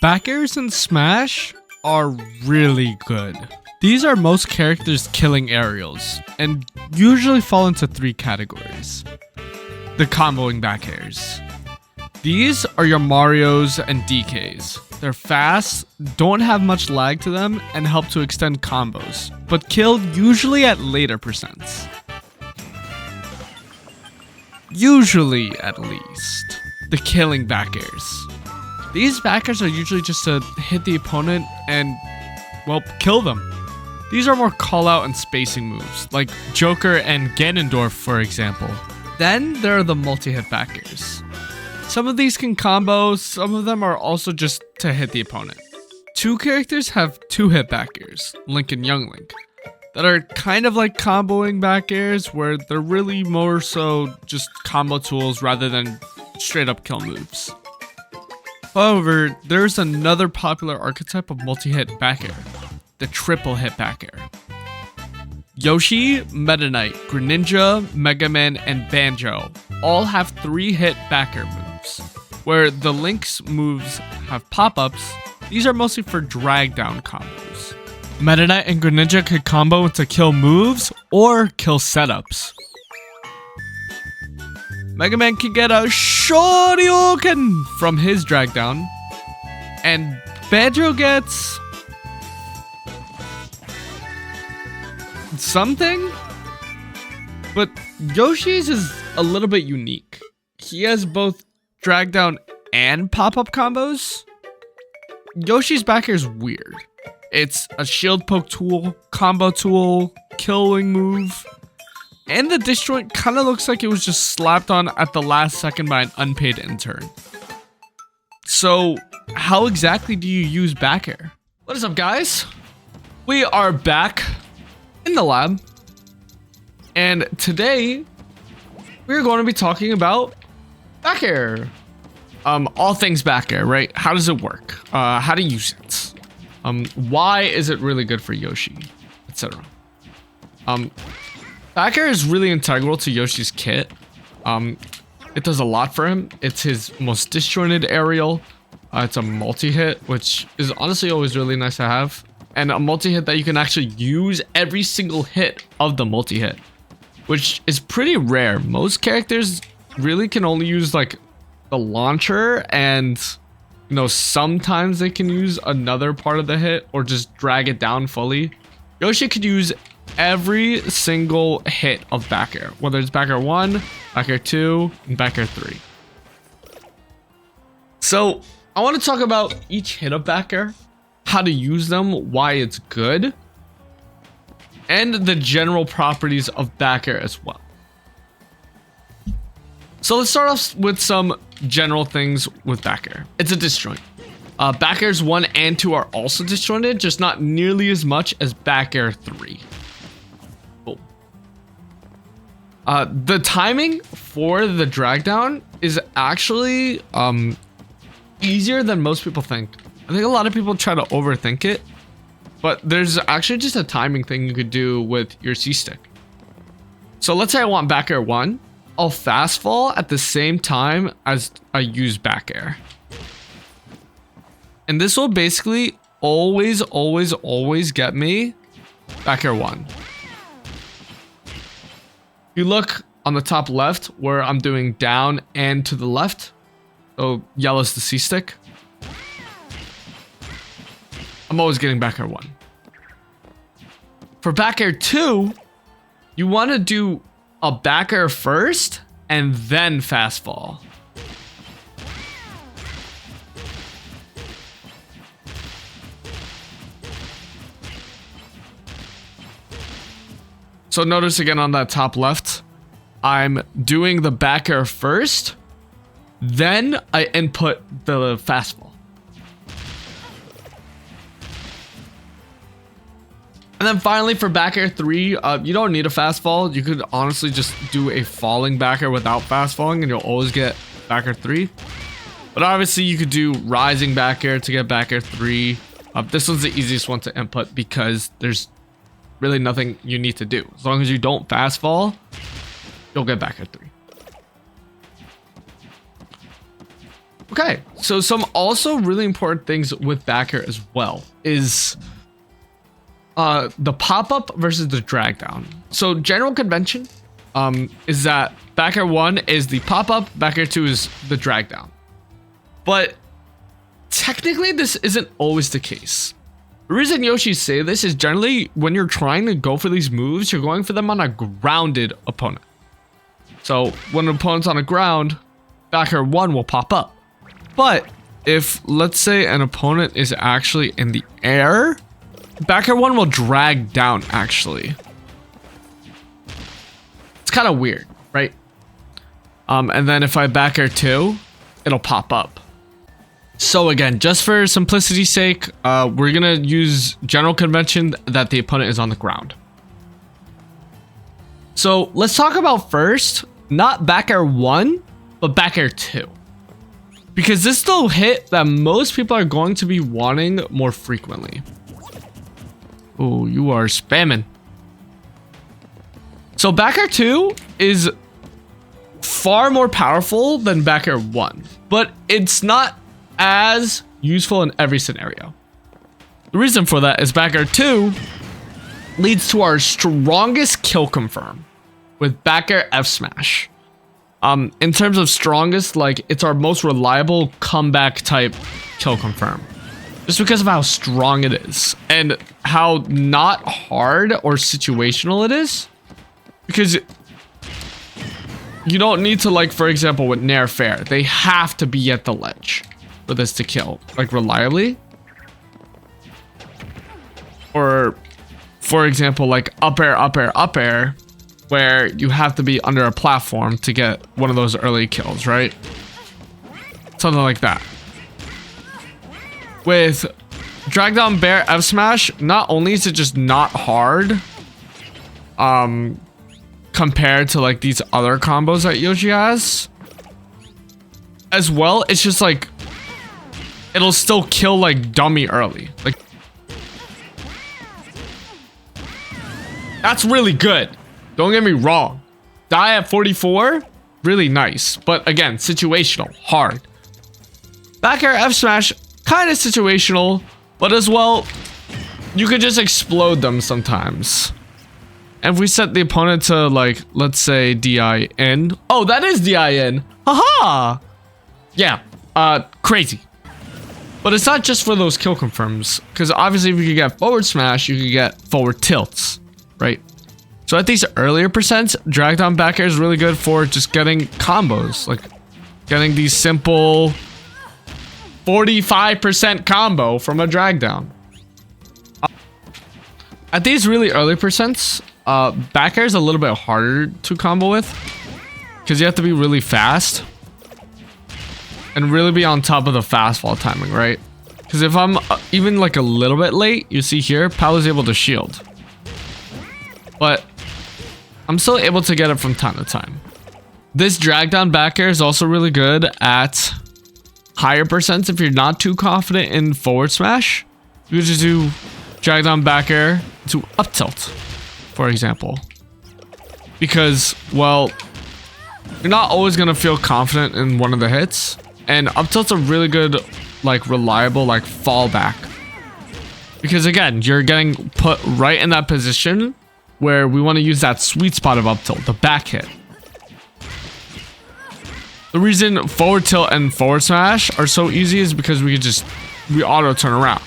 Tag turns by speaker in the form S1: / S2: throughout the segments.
S1: Back airs in Smash are really good. These are most characters' killing aerials, and usually fall into three categories. The comboing back airs. These are your Marios and DKs. They're fast, don't have much lag to them, and help to extend combos, but kill usually at later percents. Usually, at least. The killing back airs. These back airs are usually just to hit the opponent and, well, kill them. These are more call-out and spacing moves, like Joker and Ganondorf, for example. Then there are the multi-hit back airs. Some of these can combo, some of them are also just to hit the opponent. Two characters have two-hit back airs, Link and Young Link, that are kind of like comboing back airs, where they're really more so just combo tools rather than straight-up kill moves. However, there's another popular archetype of multi-hit back air, the triple hit back air. Yoshi, Meta Knight, Greninja, Mega Man, and Banjo all have 3-hit back air moves, where the Link's moves have pop-ups. These are mostly for drag down combos. Meta Knight and Greninja could combo into kill moves or kill setups. Mega Man can get a Shoryuken from his drag down, and Banjo gets something, but Yoshi's is a little bit unique. He has both drag down and pop-up combos. Yoshi's back air is weird. It's a shield poke tool, combo tool, killing move, and the disjoint kind of looks like it was just slapped on at the last second by an unpaid intern. So how exactly do you use back air? What is up, guys? We are back in the lab, and today we're going to be talking about back air. All things back air, right? How does it work? How to use it? Why is it really good for Yoshi, etc. Back air is really integral to Yoshi's kit. It does a lot for him. It's his most disjointed aerial. It's a multi-hit, which is honestly always really nice to have. And a multi-hit that you can actually use every single hit of the multi-hit, which is pretty rare. Most characters really can only use like the launcher, and you know, sometimes they can use another part of the hit or just drag it down fully. Yoshi could use every single hit of back air, whether it's back air 1, back air 2, and back air 3. So I want to talk about each hit of back air, how to use them, why it's good, and the general properties of back air as well. So let's start off with some general things with back air. It's a disjoint. Back airs 1 and 2 are also disjointed, just not nearly as much as back air 3. Cool. The timing for the drag down is actually easier than most people think. I think a lot of people try to overthink it, but there's actually just a timing thing you could do with your C-stick. So let's say I want back air 1. I'll fast fall at the same time as I use back air. And this will basically always get me back air 1. You look on the top left where I'm doing down and to the left. So yellow's the C-stick. I'm always getting back air 1. For back air 2, you want to do a back air first and then fast fall. So notice again on that top left, I'm doing the back air first, then I input the fast fall. And then finally for back air 3, you don't need a fast fall. You could honestly just do a falling back air without fast falling and you'll always get back air 3. But obviously you could do rising back air to get back air 3. This one's the easiest one to input because there's really nothing you need to do. As long as you don't fast fall, you'll get back air 3. Okay, so some also really important things with backer as well is the pop-up versus the drag down. So general convention is that backer 1 is the pop-up, backer 2 is the drag down. But technically this isn't always the case. The reason Yoshi say this is generally when you're trying to go for these moves, you're going for them on a grounded opponent. So when an opponent's on the ground, backer 1 will pop up. But if, let's say, an opponent is actually in the air, backer 1 will drag down, actually. It's kind of weird, right? And then if I backer 2, it'll pop up. So again, just for simplicity's sake, we're going to use general convention that the opponent is on the ground. So let's talk about first, not backer 1, but backer 2. Because this is the hit that most people are going to be wanting more frequently. Oh, you are spamming. So backer 2 is far more powerful than backer 1, but it's not as useful in every scenario. The reason for that is backer 2 leads to our strongest kill confirm with backer F smash. In terms of strongest, like it's our most reliable comeback type kill confirm. Just because of how strong it is and how not hard or situational it is. Because you don't need to, like, for example, with Nair Fair, they have to be at the ledge for this to kill, like, reliably. Or, for example, like up air, up air, up air, where you have to be under a platform to get one of those early kills, right? Something like that. With drag down bear F smash, not only is it just not hard, compared to like these other combos that Yoshi has, as well, it's just like it'll still kill like dummy early. Like that's really good. Don't get me wrong. Die at 44, really nice. But again, situational, hard. Back air F smash, kind of situational, but as well, you could just explode them sometimes. And if we set the opponent to, like, let's say DIN. Oh, that is DIN. Haha. Yeah, crazy. But it's not just for those kill confirms, because obviously if you could get forward smash, you could get forward tilts, right? So at these earlier percents, drag down back air is really good for just getting combos, like getting these simple 45% combo from a drag down. At these really early percents, back air is a little bit harder to combo with because you have to be really fast and really be on top of the fast fall timing, right? Because if I'm even like a little bit late, you see here, Pal is able to shield. But I'm still able to get it from time to time. This drag down back air is also really good at higher percents if you're not too confident in forward smash. You could just do drag down back air to up tilt, for example. Because, well, you're not always going to feel confident in one of the hits. And up tilt's a really good, like, reliable, like, fallback. Because, again, you're getting put right in that position where we want to use that sweet spot of up tilt, the back hit. The reason forward tilt and forward smash are so easy is because we auto turn around.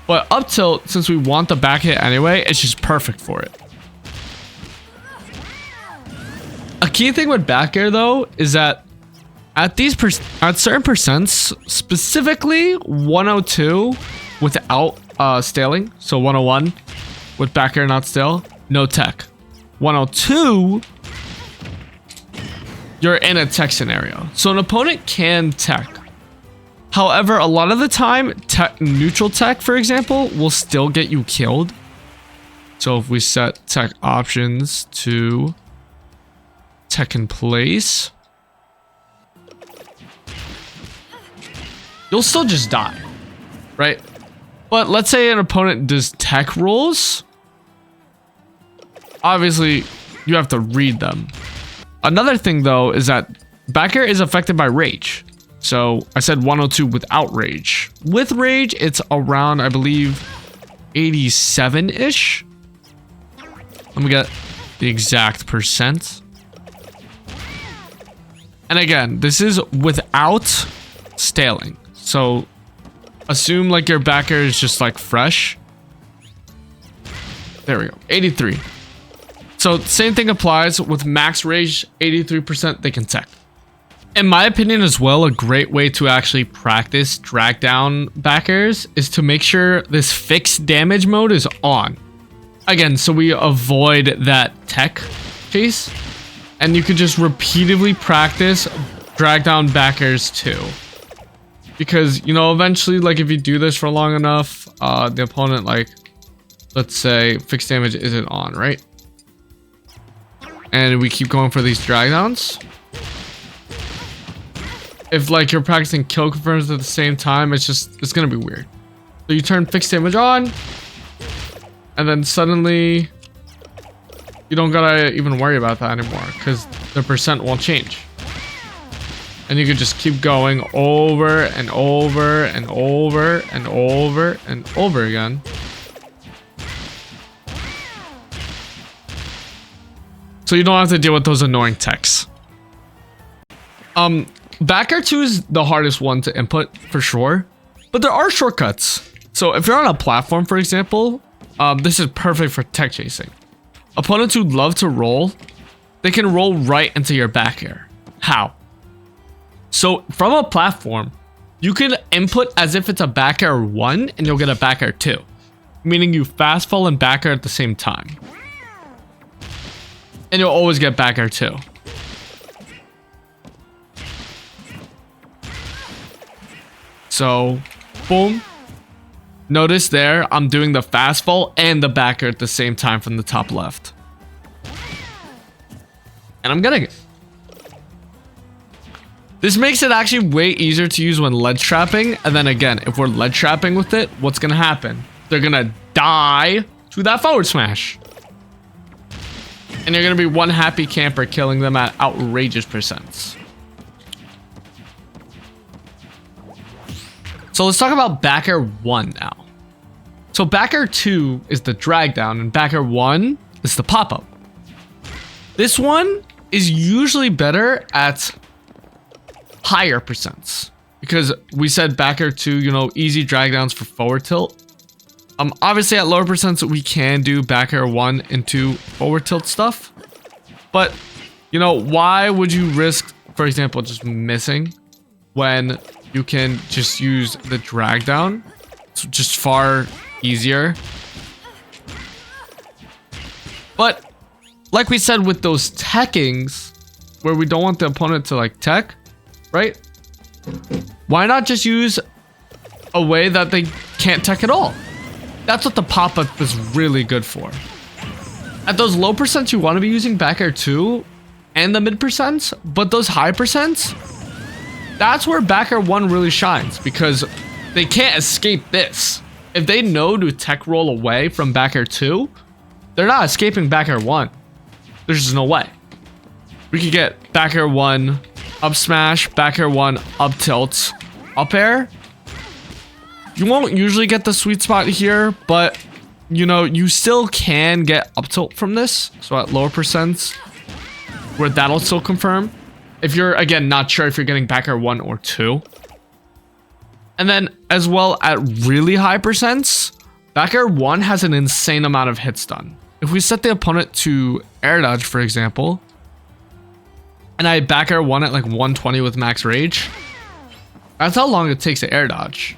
S1: But up tilt, since we want the back hit anyway, it's just perfect for it. A key thing with back air though is that at certain percents, specifically 102 without staling, so 101 with back air not stale, no tech. 102, you're in a tech scenario. So an opponent can tech. However, a lot of the time, neutral tech, for example, will still get you killed. So if we set tech options to tech in place, you'll still just die, right? But let's say an opponent does tech rules. Obviously, you have to read them. Another thing, though, is that back air is affected by rage. So I said 102 without rage. With rage, it's around, I believe, 87-ish. Let me get the exact percent. And again, this is without staling. So assume like your backer is just like fresh. There we go, 83. So same thing applies with max rage, 83% they can tech. In my opinion as well, a great way to actually practice drag down backers is to make sure this fixed damage mode is on. Again, so we avoid that tech chase, and you could just repeatedly practice drag down backers too. Because, you know, eventually, like if you do this for long enough, the opponent, like, let's say fixed damage isn't on, right? And we keep going for these drag downs. If like you're practicing kill confirms at the same time, it's gonna be weird. So you turn fixed damage on, and then suddenly you don't gotta even worry about that anymore because the percent won't change. And you could just keep going over and over and over and over and over again. So you don't have to deal with those annoying techs. Backer 2 is the hardest one to input for sure, but there are shortcuts. So if you're on a platform, for example, this is perfect for tech chasing. Opponents who love to roll, they can roll right into your back air. How? So from a platform, you can input as if it's a back air 1 and you'll get a back air 2, meaning you fast fall and back air at the same time. And you'll always get back air 2. So, boom. Notice there, I'm doing the fast fall and the backer at the same time from the top left. And I'm getting it. This makes it actually way easier to use when ledge trapping. And then again, if we're ledge trapping with it, what's going to happen? They're going to die to that forward smash. And you're going to be one happy camper killing them at outrageous percents. So let's talk about backer 1 now. So backer 2 is the drag down and backer 1 is the pop up. This one is usually better at higher percents because we said backer 2, you know, easy drag downs for forward tilt. Obviously at lower percents we can do backer 1 into forward tilt stuff, but you know, why would you risk, for example, just missing when you can just use the drag down? It's just far easier. But like we said with those techings where we don't want the opponent to like tech, right? Why not just use a way that they can't tech at all? That's what the pop-up is really good for. At those low percents, you want to be using back air 2 and the mid percents, but those high percents, that's where back air 1 really shines because they can't escape this. If they know to tech roll away from back air 2, they're not escaping back air 1. There's just no way. We could get back air 1, up smash, back air 1, up tilt, up air. You won't usually get the sweet spot here, but you know, you still can get up tilt from this. So at lower percents, where that'll still confirm. If you're, again, not sure if you're getting back air 1 or 2. And then as well at really high percents, back air 1 has an insane amount of hits done. If we set the opponent to air dodge, for example, and I back air 1 at like 120 with max rage, that's how long it takes to air dodge.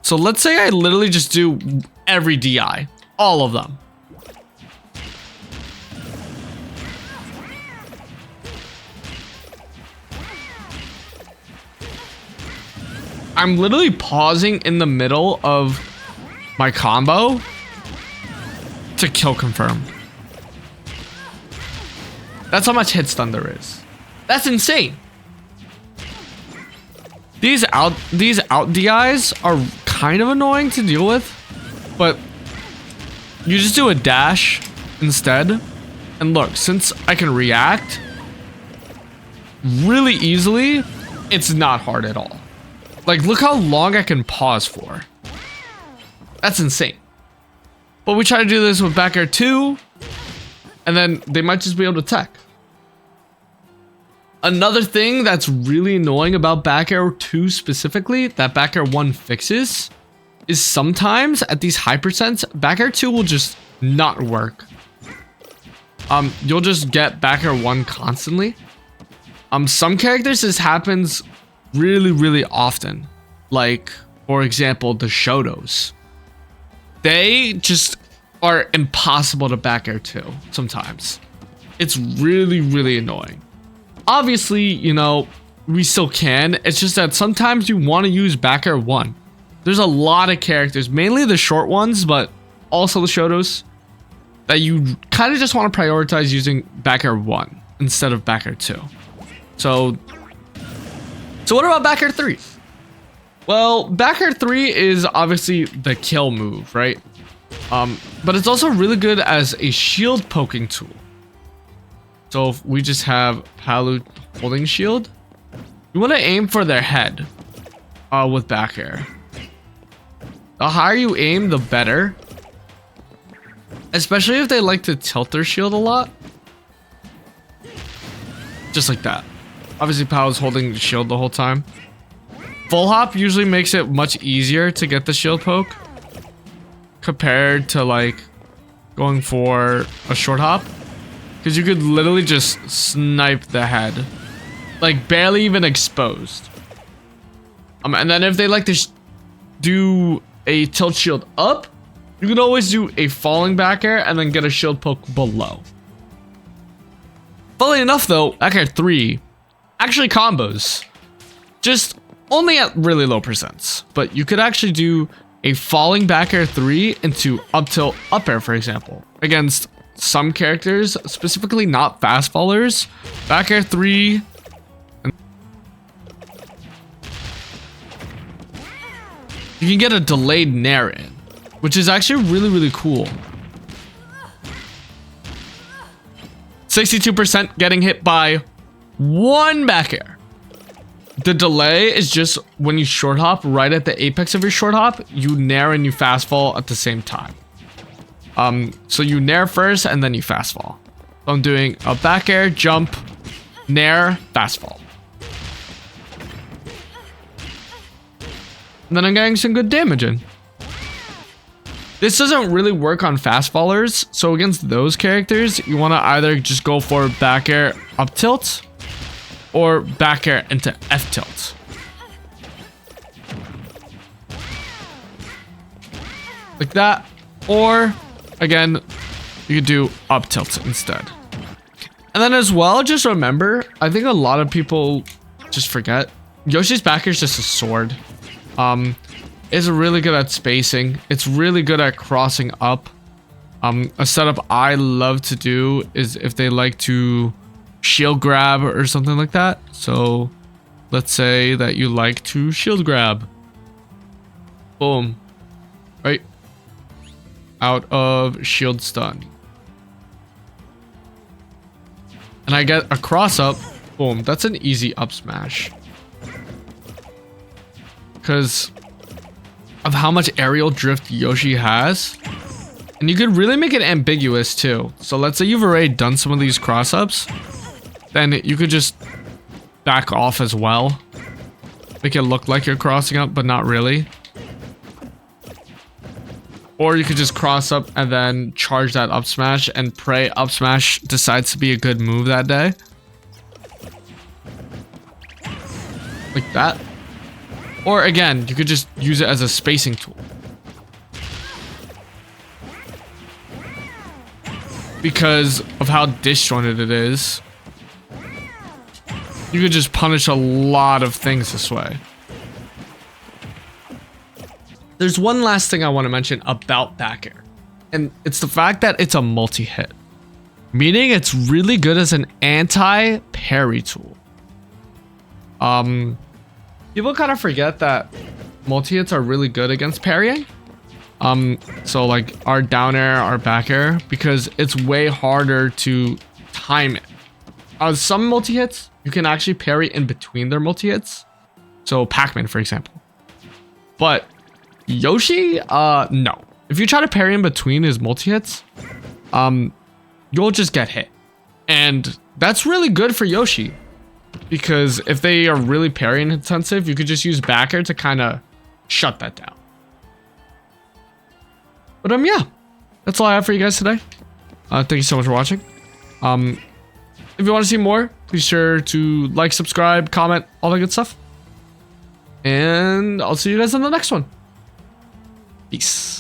S1: So let's say I literally just do every DI, all of them. I'm literally pausing in the middle of my combo to kill confirm. That's how much hit stun there is. That's insane. These out DIs are kind of annoying to deal with, but you just do a dash instead. And look, since I can react really easily, it's not hard at all. Like, look how long I can pause for. That's insane. But we try to do this with back air 2, and then they might just be able to tech. Another thing that's really annoying about back air 2 specifically, that back air 1 fixes, is sometimes at these high percents, back air 2 will just not work. You'll just get back air 1 constantly. Some characters this happens really often. Like, for example, the Shotos. They just are impossible to back air 2 sometimes. It's really annoying. Obviously, you know, we still can. It's just that sometimes you want to use back air 1. There's a lot of characters, mainly the short ones, but also the Shotos, that you kind of just want to prioritize using back air 1 instead of back air 2. So what about back air 3? Well, back air 3 is obviously the kill move, right? But it's also really good as a shield poking tool. So if we just have Palu holding shield, you want to aim for their head with back air. The higher you aim, the better. Especially if they like to tilt their shield a lot. Just like that. Obviously, Palu's holding the shield the whole time. Full hop usually makes it much easier to get the shield poke compared to like going for a short hop. Because you could literally just snipe the head. Like, barely even exposed. And then if they like to do a tilt shield up, you can always do a falling back air and then get a shield poke below. Funnily enough though, back air 3 actually combos. Just only at really low percents. But you could actually do a falling back air 3 into up tilt up air, for example. Against some characters, specifically not fast fallers, back air 3. You can get a delayed nair in, which is actually really cool. 62% getting hit by one back air. The delay is just when you short hop right at the apex of your short hop, you nair and you fast fall at the same time. So you nair first and then you fast fall. So I'm doing a back air, jump, nair, fast fall. And then I'm getting some good damage in. This doesn't really work on fast fallers, so against those characters, you want to either just go for back air up tilt or back air into F tilt. Like that. Or, again, you could do up tilt instead. And then as well, just remember, I think a lot of people just forget, Yoshi's back air is just a sword. It's really good at spacing. It's really good at crossing up. A setup I love to do is if they like to shield grab or something like that. So let's say that you like to shield grab. Boom. Right? Out of shield stun. And I get a cross up. Boom. That's an easy up smash. Because of how much aerial drift Yoshi has. And you could really make it ambiguous too. So let's say you've already done some of these cross ups. Then you could just back off as well. Make it look like you're crossing up, but not really. Or you could just cross up and then charge that up smash and pray up smash decides to be a good move that day. Like that. Or again, you could just use it as a spacing tool. Because of how disjointed it is, you could just punish a lot of things this way. There's one last thing I want to mention about back air. And it's the fact that it's a multi-hit. Meaning it's really good as an anti-parry tool. People kind of forget that multi-hits are really good against parrying. So like our down air, our back air, because it's way harder to time it. Some multi-hits, you can actually parry in between their multi-hits. So Pac-Man, for example. But Yoshi, no. If you try to parry in between his multi-hits, you'll just get hit. And that's really good for Yoshi. Because if they are really parrying intensive, you could just use backer to kind of shut that down. But yeah, that's all I have for you guys today. Thank you so much for watching. If you want to see more, be sure to like, subscribe, comment, all that good stuff. And I'll see you guys in the next one. Peace.